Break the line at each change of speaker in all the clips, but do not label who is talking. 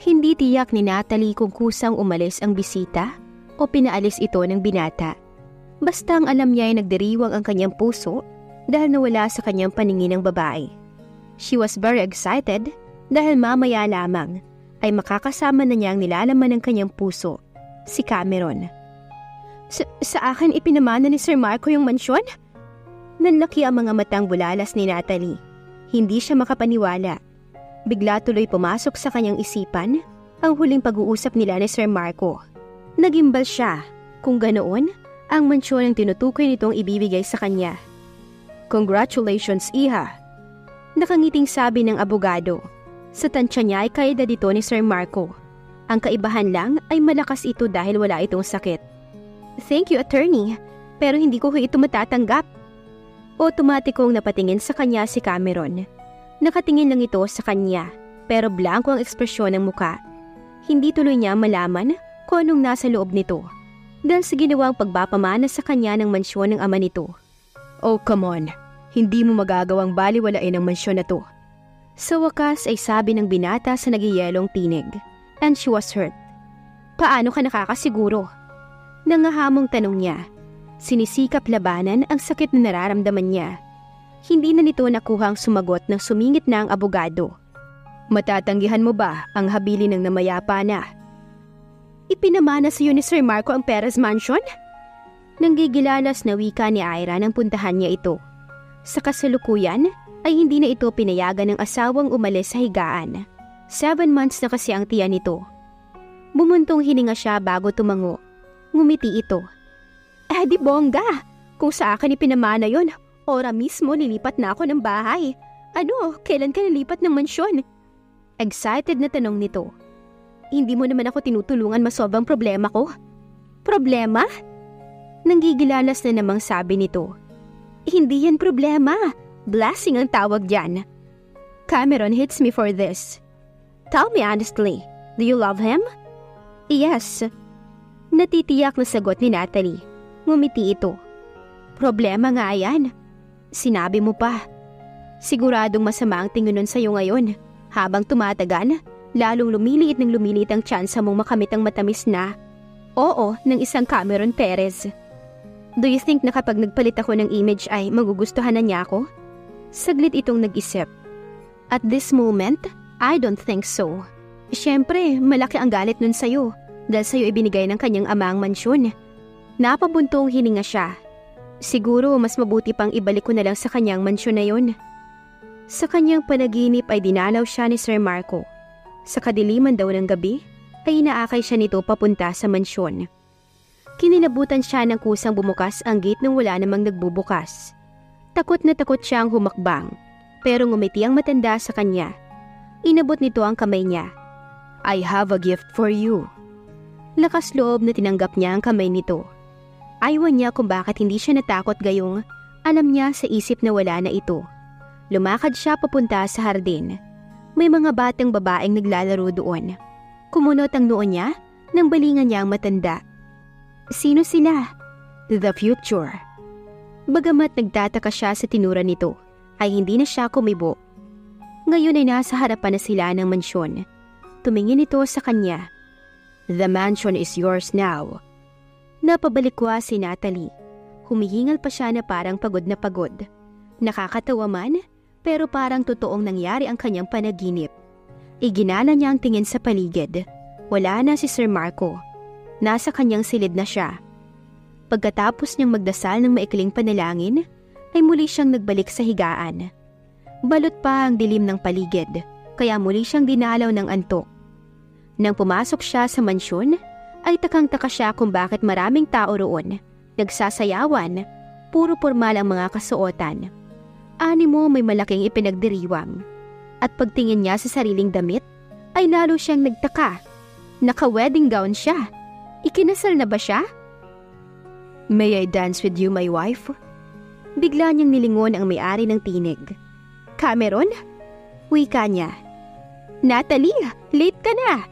Hindi tiyak ni Natalie kung kusang umalis ang bisita o pinaalis ito ng binata. Basta ang alam niya ay nagdiriwang ang kanyang puso dahil nawala sa kanyang paningin ng babae. She was very excited dahil mamaya lamang ay makakasama na niya ang nilalaman ng kanyang puso, si Cameron. Sa akin ipinamana ni Sir Marco yung mansyon? Nanlaki ang mga matang bulalas ni Natalie. Hindi siya makapaniwala. Bigla tuloy pumasok sa kanyang isipan ang huling pag-uusap nila ni Sir Marco. Nagimbal siya kung ganoon ang mansyon ang tinutukoy nitong ibibigay sa kanya. Congratulations, Iha. Nakangiting sabi ng abogado. Sa tansya niya ay kaedad ito ni Sir Marco. Ang kaibahan lang ay malakas ito dahil wala itong sakit. Thank you, attorney, pero hindi ko ito matatanggap. Otomatikong napatingin sa kanya si Cameron. Nakatingin lang ito sa kanya, pero blanko ang ekspresyon ng muka. Hindi tuloy niya malaman kung anong nasa loob nito, dahil sa ginawang pagpapamana sa kanya ng mansyon ng ama nito. Oh, come on. Hindi mo magagawang baliwalain ang mansyon na to. Sa wakas ay sabi ng binata sa nagyayelong tinig, and she was hurt. Paano ka nakakasiguro? Nangahamong tanong niya. Sinisikap labanan ang sakit na nararamdaman niya. Hindi na nito nakuhang sumagot ng sumingit na ang abogado. Matatanggihan mo ba ang habili ng namayapa na? Ipinamana sa iyo ni Sir Marco ang Perez Mansion? Nanggigilalas na wika ni Ira nang puntahan niya ito. Sa kasalukuyan ay hindi na ito pinayagan ng asawang umalis sa higaan. 7 months na kasi ang tiyan nito. Bumuntong hininga siya bago tumango. Ngumiti ito. Di bongga! Kung sa akin ipinamana yon, ora mismo lilipat na ako ng bahay. Ano, kailan ka nalipat ng mansyon? Excited na tanong nito. Hindi mo naman ako tinutulungan masolve ang problema ko. Problema? Nanggigilalas na namang sabi nito. Hindi yan problema. Blessing ang tawag dyan. Cameron hits me for this. Tell me honestly, do you love him? Yes. Natitiyak na sagot ni Natalie. Ngumiti ito. Problema nga yan. Sinabi mo pa. Siguradong masama ang tingin nun sa'yo ngayon. Habang tumatagal, lalong lumiliit ang tsansa mong makamit ang matamis na oo ng isang Cameron Perez. Do you think na kapag nagpalit ako ng image ay magugustuhan na niya ako? Saglit itong nag-isip. At this moment, I don't think so. Siyempre, malaki ang galit nun sa'yo dahil sa'yo ibinigay ng kanyang ama ang mansyon. Napabuntong hininga siya. Siguro mas mabuti pang ibalik ko na lang sa kanyang mansyon na yun. Sa kanyang panaginip ay dinalaw siya ni Sir Marco. Sa kadiliman daw ng gabi ay inaakay siya nito papunta sa mansyon. Kinilabutan siya ng kusang bumukas ang gate nang wala namang nagbubukas. Takot na takot siyang humakbang, pero ngumiti ang matanda sa kanya. Inabot nito ang kamay niya. I have a gift for you. Lakas loob na tinanggap niya ang kamay nito. Aywan niya kung bakit hindi siya natakot gayong alam niya sa isip na wala na ito. Lumakad siya papunta sa hardin. May mga batang babaeng naglalaro doon. Kumunot ang noo niya nang balingan niya ang matanda. Sino sila? The future. Bagamat nagtataka siya sa tinura nito, ay hindi na siya kumibo. Ngayon ay nasa harapan na sila ng mansyon. Tumingin ito sa kanya. The mansion is yours now. Napabalikwa si Natalie. Humihingal pa siya na parang pagod na pagod. Nakakatawa man, pero parang totoong nangyari ang kanyang panaginip. Iginala niya ang tingin sa paligid. Wala na si Sir Marco. Nasa kanyang silid na siya. Pagkatapos niyang magdasal ng maikling panalangin, ay muli siyang nagbalik sa higaan. Balot pa ang dilim ng paligid, kaya muli siyang dinalaw ng antok. Nang pumasok siya sa mansyon, ay takang-taka siya kung bakit maraming tao roon. Nagsasayawan, puro pormal ang mga kasuotan. Animo may malaking ipinagdiriwang. At pagtingin niya sa sariling damit, ay lalo siyang nagtaka. Naka-wedding gown siya. Ikinasal na ba siya? May I dance with you, my wife? Bigla niyang nilingon ang may-ari ng tinig. Cameron? Wika niya. Natalie, late ka na!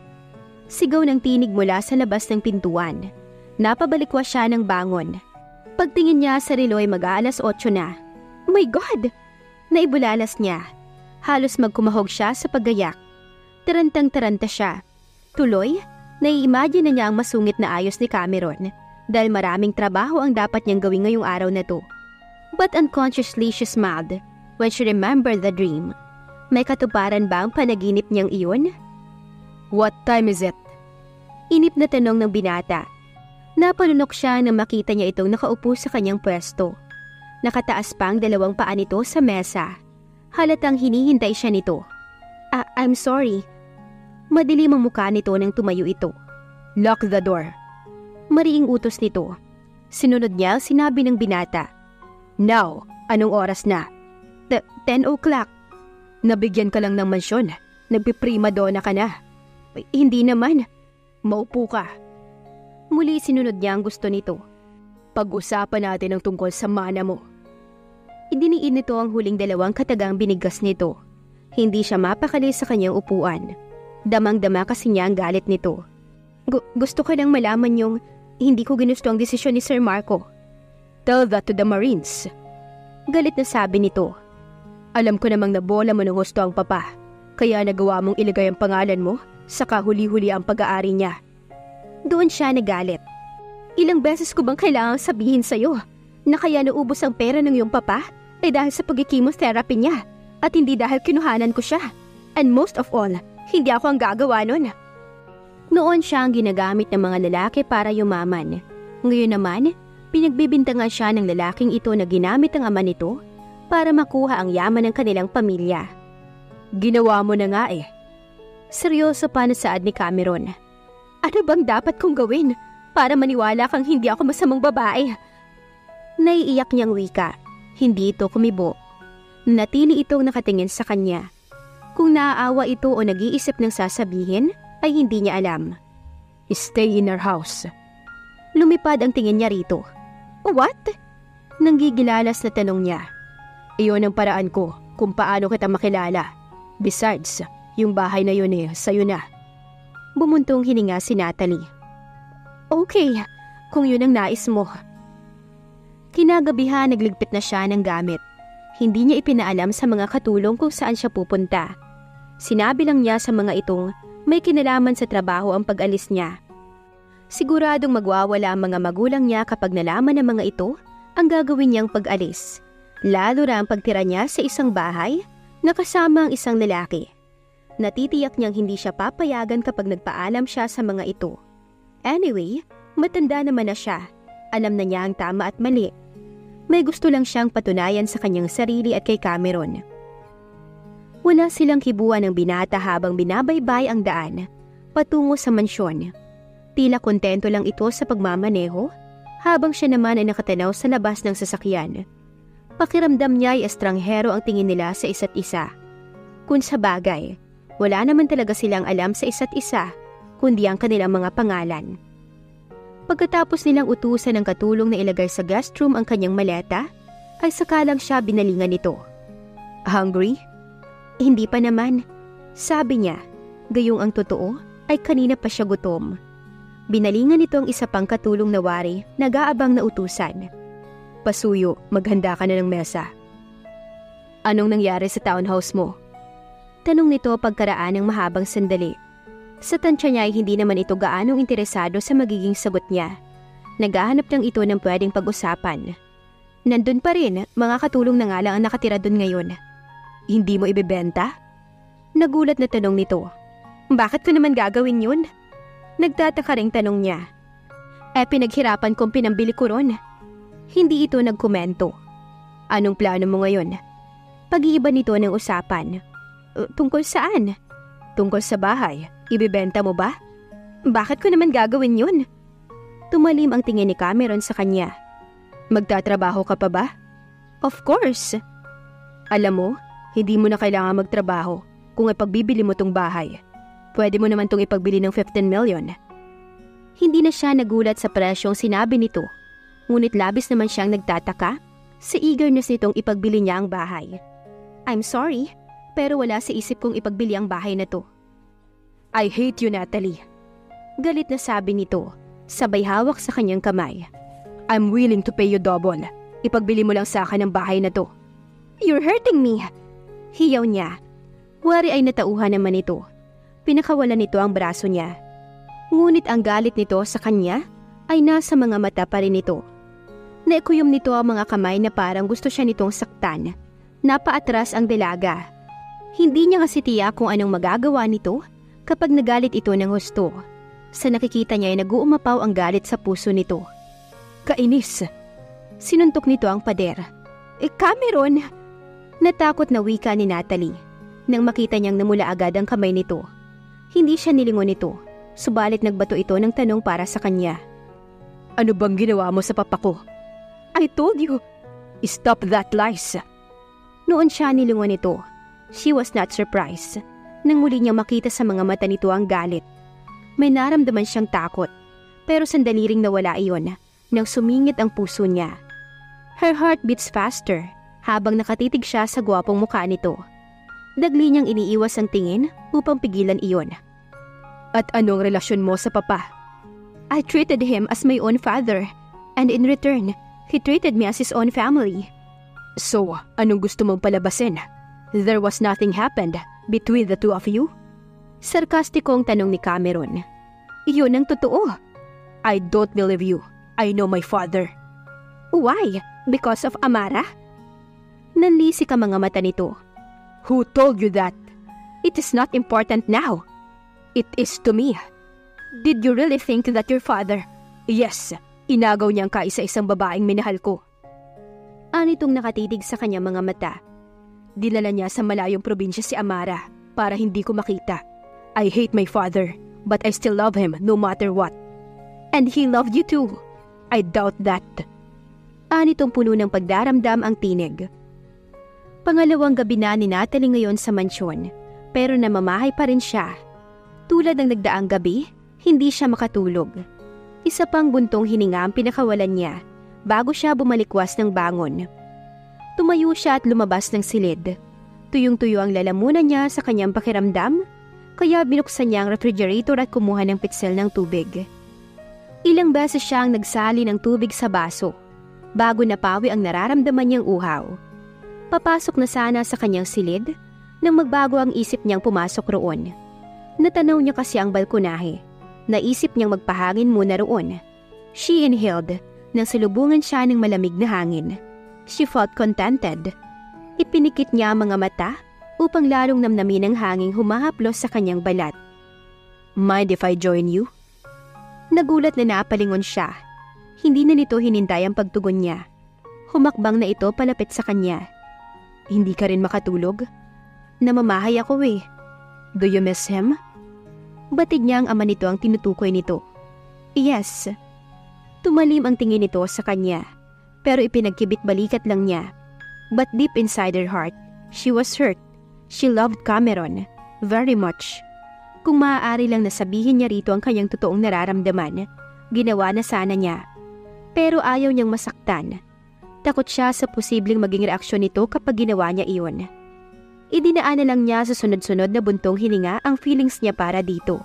Sigaw ng tinig mula sa labas ng pintuan. Napabalikwa siya ng bangon. Pagtingin niya sa relo ay mag-aalas 8 na. Oh my God! Naibulalas niya. Halos magkumahog siya sa paggayak. Tarantang-taranta siya. Tuloy, nai-imagine na niya ang masungit na ayos ni Cameron dahil maraming trabaho ang dapat niyang gawin ngayong araw na to. But unconsciously she smiled when she remembered the dream. May katuparan ba ang panaginip niyang iyon? What time is it? Inip na tanong ng binata. Napalunok siya nang makita niya itong nakaupo sa kanyang pwesto. Nakataas pa ang dalawang paa nito sa mesa. Halatang hinihintay siya nito. I'm sorry. Madilim ang mukha nito nang tumayo ito. Lock the door. Mariing utos nito. Sinunod niya ang sinabi ng binata. Now, anong oras na? 10 o'clock. Nabigyan ka lang ng mansyon. Nagpiprima donna ka na. Hindi naman. Maupo ka. Muli sinunod niya ang gusto nito. Pag-usapan natin ang tungkol sa mana mo. Idiniin nito ang huling dalawang katagang binigkas nito. Hindi siya mapakali sa kanyang upuan. Damang-dama kasi niya ang galit nito. Gusto ko lang malaman yung hindi ko ginusto ang desisyon ni Sir Marco. Tell that to the Marines. Galit na sabi nito. Alam ko namang nabola mo ng husto ang papa. Kaya nagawa mong ilagay ang pangalan mo, saka huli-huli ang pag-aari niya. Doon siya nagalit. Ilang beses ko bang kailangang sabihin sa'yo na kaya naubos ang pera ng iyong papa ay dahil sa pag-chemotherapy niya at hindi dahil kinuhanan ko siya. And most of all, hindi ako ang gagawa nun. Noon siya ang ginagamit ng mga lalaki para yumaman. Ngayon naman, pinagbibintangan siya ng lalaking ito na ginamit ang ama nito para makuha ang yaman ng kanilang pamilya. Ginawa mo na nga eh. Seryoso pa na saad ni Cameron. Ano bang dapat kong gawin para maniwala kang hindi ako masamang babae? Naiiyak niyang wika. Hindi ito kumibo. Natili itong nakatingin sa kanya. Kung naaawa ito o nag-iisip ng sasabihin, ay hindi niya alam. Stay in our house. Lumipad ang tingin niya rito. What? Nanggigilalas na tanong niya. Iyon ang paraan ko kung paano kita makilala. Besides, yung bahay na yun sa'yo na. Bumuntong hininga si Natalie. Okay, kung yun ang nais mo. Kinagabihan nagligpit na siya ng gamit. Hindi niya ipinaalam sa mga katulong kung saan siya pupunta. Sinabi lang niya sa mga itong may kinalaman sa trabaho ang pag-alis niya. Siguradong magwawala ang mga magulang niya kapag nalaman ng mga ito ang gagawin niyang pag-alis. Lalo na ang pagtira niya sa isang bahay na kasama ang isang lalaki. Natitiyak niyang hindi siya papayagan kapag nagpaalam siya sa mga ito. Anyway, matanda naman na siya. Alam na niya ang tama at mali. May gusto lang siyang patunayan sa kanyang sarili at kay Cameron. Wala silang kibuan ng binata habang binabaybay ang daan patungo sa mansyon. Tila kontento lang ito sa pagmamaneho habang siya naman ay nakatanaw sa labas ng sasakyan. Pakiramdam niya ay estranghero ang tingin nila sa isa't isa. Kung sa bagay, wala naman talaga silang alam sa isa't isa, kundi ang kanilang mga pangalan. Pagkatapos nilang utusan ng katulong na ilagay sa guest room ang kanyang maleta, ay sakalang siya binalingan nito. Hungry? Hindi pa naman. Sabi niya, gayong ang totoo ay kanina pa siya gutom. Binalingan nito ang isa pang katulong na wari, nag-aabang na utusan. Pasuyo, maghanda ka na ng mesa. Anong nangyari sa townhouse mo? Tanong nito pagkaraan ng mahabang sandali. Sa tansya niya ay hindi naman ito gaanong interesado sa magiging sagot niya. Naghahanap lang ito ng pwedeng pag-usapan. Nandun pa rin, mga katulong na nga lang ang nakatira dun ngayon. Hindi mo ibebenta? Nagulat na tanong nito. Bakit ko naman gagawin yun? Nagtataka ring tanong niya. Pinaghirapan kong pinambili ko ron. Hindi ito nagkomento. Anong plano mo ngayon? Pag-iiba nito ng usapan. Tungkol saan? Tungkol sa bahay. Ibebenta mo ba? Bakit ko naman gagawin yun? Tumalim ang tingin ni Cameron sa kanya. Magtatrabaho ka pa ba? Of course. Alam mo, hindi mo na kailangan magtrabaho kung ipagbibili mo tong bahay. Pwede mo naman tong ipagbili ng 15 million. Hindi na siya nagulat sa presyong sinabi nito. Ngunit labis naman siyang nagtataka sa eagerness nitong ipagbili niya ang bahay. I'm sorry, pero wala sa isip kong ipagbili ang bahay na to. I hate you, Natalie. Galit na sabi nito, sabay hawak sa kanyang kamay. I'm willing to pay you double. Ipagbili mo lang sa akin ang bahay na to. You're hurting me. Hiyaw niya. Wari ay natauhan naman ito. Pinakawalan nito ang braso niya. Ngunit ang galit nito sa kanya ay nasa mga mata pa rin nito. Naikuyom nito ang mga kamay na parang gusto siya nitong saktan. Napaatras ang dalaga. Hindi niya kasi tiyak kung anong magagawa nito kapag nagalit ito ng husto. Sa nakikita niya ay nag-uumapaw ang galit sa puso nito. Kainis. Sinuntok nito ang pader. Cameron! Natakot na wika ni Natalie nang makita niyang namula agad ang kamay nito. Hindi siya nilingon nito, subalit nagbato ito ng tanong para sa kanya. Ano bang ginawa mo sa papa ko? I told you. Stop that lies. Noon siya nilingon nito. She was not surprised nang muli niyang makita sa mga mata nito ang galit. May naramdaman siyang takot, pero sandali ring nawala iyon nang sumingit ang puso niya. Her heart beats faster habang nakatitig siya sa gwapong mukha nito. Dagli niyang iniiwas ang tingin upang pigilan iyon. At anong relasyon mo sa papa? I treated him as my own father, and in return, he treated me as his own family. So, anong gusto mong palabasin? There was nothing happened between the two of you? Sarkastikong tanong ni Cameron. Iyon ang totoo. I don't believe you. I know my father. Why? Because of Amara? Nanlisik ang mga mata nito. Who told you that? It is not important now. It is to me. Did you really think that your father... Yes, inagaw niyang kaisa-isang babaeng minahal ko. Anitong nakatitig sa kanya mga mata. Dinala niya sa malayong probinsya si Amara para hindi ko makita. I hate my father, but I still love him no matter what. And he loved you too. I doubt that. Anitong puno ng pagdaramdam ang tinig. Pangalawang gabi na ni Natalie ngayon sa mansyon, pero namamahay pa rin siya. Tulad ng nagdaang gabi, hindi siya makatulog. Isa pang buntong hininga ang pinakawalan niya bago siya bumalikwas ng bangon. Tumayo siya at lumabas ng silid. Tuyong-tuyo ang lalamunan niya sa kanyang pakiramdam, kaya binuksan niya ang refrigerator at kumuha ng pitsel ng tubig. Ilang beses siyang nagsali ng tubig sa baso, bago napawi ang nararamdaman niyang uhaw. Papasok na sana sa kanyang silid nang magbago ang isip niyang pumasok roon. Natanaw niya kasi ang balkonahe. Naisip niyang magpahangin muna roon. She inhaled nang salubungan siya ng malamig na hangin. She felt contented. Ipinikit niya ang mga mata upang lalong namnamin ang hanging humahaplos sa kanyang balat. Mind if I join you? Nagulat na napalingon siya. Hindi na nito hinintay ang pagtugon niya. Humakbang na ito palapit sa kanya. Hindi ka rin makatulog? Namamahay ako eh. Do you miss him? Batid niya ang ama nito ang tinutukoy nito. Yes. Tumalim ang tingin nito sa kanya, pero ipinagkibit balikat lang niya. But deep inside her heart, she was hurt. She loved Cameron very much. Kung maaari lang nasabihin niya rito ang kanyang totoong nararamdaman, ginawa na sana niya. Pero ayaw niyang masaktan. Takot siya sa posibleng maging reaksyon nito kapag ginawa niya iyon. Idinaan na lang niya sa sunod-sunod na buntong hininga ang feelings niya para dito.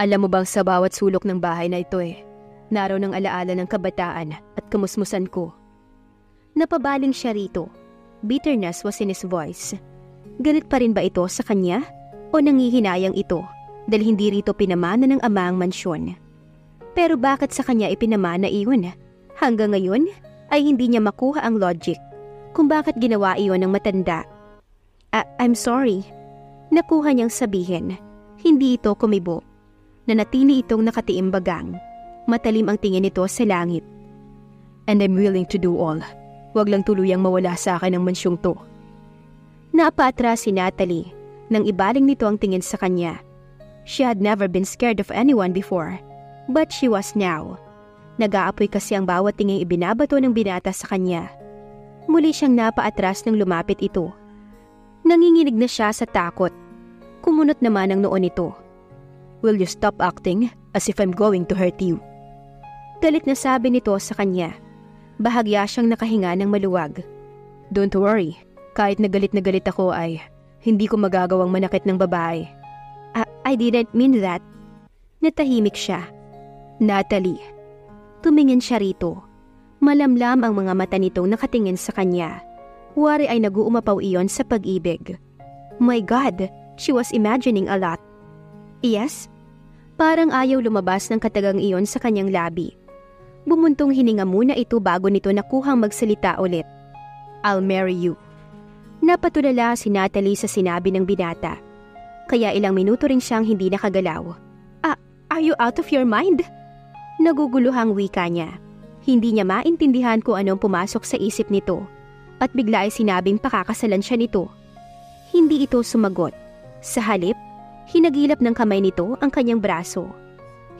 Alam mo bang sa bawat sulok ng bahay na ito naroon ang alaala ng kabataan at kamusmusan ko. Napabaling siya rito. Bitterness was in his voice. Galit pa rin ba ito sa kanya? O nangihinayang ito dahil hindi rito pinamana ng ama ang mansyon? Pero bakit sa kanya ipinamana iyon? Hanggang ngayon ay hindi niya makuha ang logic kung bakit ginawa iyon ng matanda. I'm sorry. Nakuha niyang sabihin. Hindi ito kumibo. Nanatili itong nakatiimbagang. Matalim ang tingin nito sa langit. And I'm willing to do all. Huwag lang tuluyang mawala sa akin ang mansyong to. Napaatras si Natalie nang ibaling nito ang tingin sa kanya. She had never been scared of anyone before, but she was now. Nag-aapoy kasi ang bawat tinging ibinabato ng binata sa kanya. Muli siyang napaatras nang lumapit ito. Nanginginig na siya sa takot. Kumunot naman ang noon nito. Will you stop acting as if I'm going to hurt you? Galit na sabi nito sa kanya. Bahagya siyang nakahinga ng maluwag. Don't worry, kahit na galit ako ay hindi ko magagawang manakit ng babae. I didn't mean that. Natahimik siya. Natalie. Tumingin siya rito. Malamlam ang mga mata nitong nakatingin sa kanya. Wari ay nag-uumapaw iyon sa pag-ibig. My God, She was imagining a lot. Yes? Parang ayaw lumabas ng katagang iyon sa kanyang labi. Bumuntong hininga muna ito bago nito nakuhang magsalita ulit. I'll marry you. Napatulala si Natalie sa sinabi ng binata. Kaya ilang minuto rin siyang hindi nakagalaw. Are you out of your mind? Naguguluhang wika niya. Hindi niya maintindihan kung anong pumasok sa isip nito at bigla ay sinabing pakakasalan siya nito. Hindi ito sumagot. Sa halip, hinagilap ng kamay nito ang kanyang braso.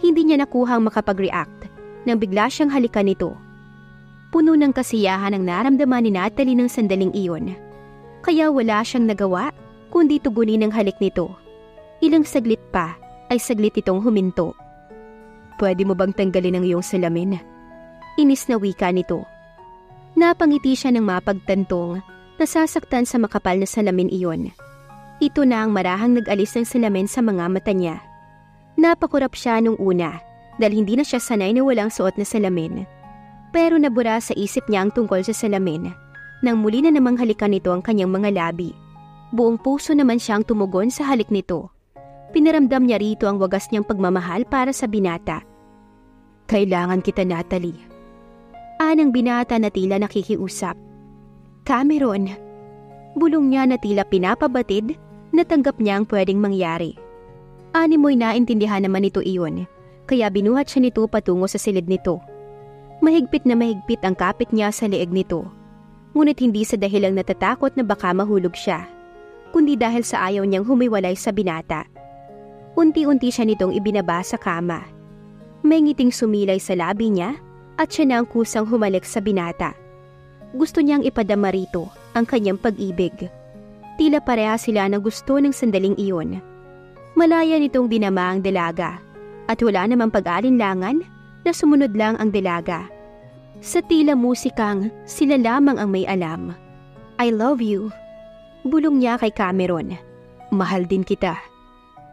Hindi niya nakuhang makapag-react nang bigla siyang halikan nito. Puno ng kasiyahan ang naramdaman ni Natalie ng sandaling iyon. Kaya wala siyang nagawa kundi tugunin ang halik nito. Ilang saglit pa ay saglit itong huminto. Pwede mo bang tanggalin ang iyong salamin? Inis na wika nito. Napangiti siya ng mapagtantong, nasasaktan sa makapal na salamin iyon. Ito na ang marahang nag-alis ng salamin sa mga mata niya. Napakurap siya nung una dahil hindi na siya sanay na walang suot na salamin. Pero nabura sa isip niya ang tungkol sa salamin nang muli na namang halikan nito ang kanyang mga labi. Buong puso naman siyang tumugon sa halik nito. Pinaramdam niya rito ang wagas niyang pagmamahal para sa binata. Kailangan kita, Natalie. Anang binata na tila nakikiusap. Cameron. Bulong niya na tila pinapabatid na tanggap niya ang pwedeng mangyari. Mo'y naintindihan naman nito iyon, kaya binuhat siya nito patungo sa silid nito. Mahigpit na mahigpit ang kapit niya sa leeg nito. Ngunit hindi sa dahilang natatakot na baka mahulog siya, kundi dahil sa ayaw niyang humiwalay sa binata. Unti-unti siya nitong ibinaba sa kama. May ngiting sumilay sa labi niya at siya na ang kusang humalik sa binata. Gusto niyang ipadama rito ang kanyang pag-ibig. Tila pareha sila na gusto ng sandaling iyon. Malaya nitong dinama ang dalaga at wala namang pag-alinlangan na sumunod lang ang dalaga. Sa tila musikang sila lamang ang may alam. I love you. Bulong niya kay Cameron. Mahal din kita.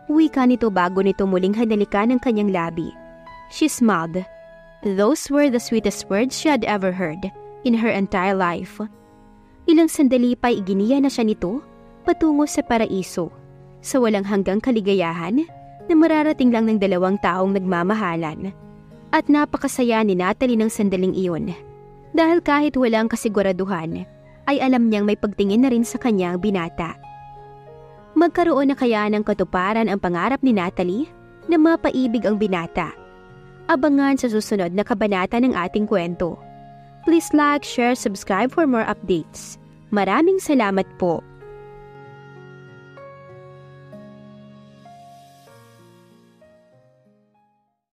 Wika nito bago nito muling hanalikan ang kanyang labi. She smiled. Those were the sweetest words she had ever heard in her entire life. Ilang sandali pa iginiya na siya nito patungo sa paraiso, sa walang hanggang kaligayahan na mararating lang ng dalawang taong nagmamahalan. At napakasaya ni Natalie ng sandaling iyon dahil kahit walang kasiguraduhan ay alam niyang may pagtingin na rin sa kanyang binata. Magkaroon na kaya ng katuparan ang pangarap ni Natalie na mapaibig ang binata? Abangan sa susunod na kabanata ng ating kwento. Please like, share, subscribe for more updates. Maraming salamat po.